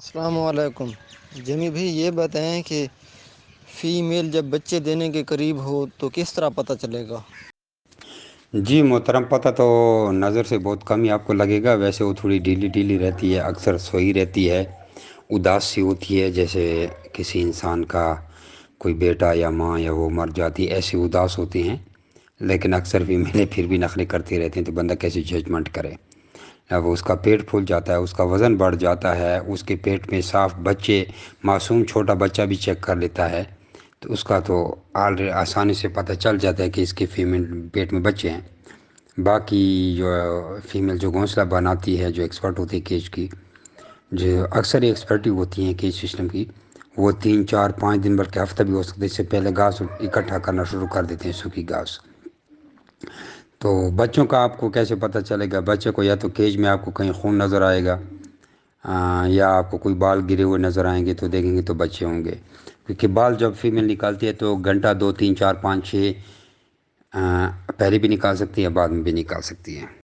السلام علیکم جمی بھائی، یہ بتائیں کہ فیمیل جب بچے دینے کے قریب ہو تو کس طرح پتہ چلے گا؟ جی محترم، پتہ تو نظر سے بہت کم ہی آپ کو لگے گا. ویسے وہ تھوڑی ڈھیلی ڈھیلی رہتی ہے، اکثر سوئی رہتی ہے، اداس سی ہوتی ہے، جیسے کسی انسان کا کوئی بیٹا یا ماں یا وہ مر جاتی ہے، ایسے اداس ہوتے ہیں. لیکن اکثر فیمیلیں پھر بھی نخرے کرتی رہتی ہیں، تو بندہ کیسے ججمنٹ کرے؟ اب اس کا پیٹ پھول جاتا ہے، اس کا وزن بڑھ جاتا ہے، اس کے پیٹ میں صاف بچے، معصوم چھوٹا بچہ بھی چیک کر لیتا ہے، تو اس کا تو آسانی سے پتہ چل جاتا ہے کہ اس کے فیمیل پیٹ میں بچے ہیں. باقی جو فیمیل جو گھونسلہ بناتی ہے، جو ایکسپرٹ ہوتی ہے کیج کی، جو اکثر ایکسپرٹی ہوتی ہیں کیج سسٹم کی، وہ 3 4 5 دن بلکہ ہفتہ بھی ہو سکتا ہے، اس سے پہلے گھاس اکٹھا کرنا شروع کر دیتے ہیں، سوکھی گھاس. تو بچوں کا آپ کو کیسے پتہ چلے گا؟ بچے کو یا تو کیج میں آپ کو کہیں خون نظر آئے گا، یا آپ کو کوئی بال گرے ہوئے نظر آئیں گے تو دیکھیں گے تو بچے ہوں گے. کیونکہ بال جب فیمیل نکالتی ہے تو گھنٹہ 2 3 4 5 6 پہلے بھی نکال سکتی ہے، بعد میں بھی نکال سکتی ہے.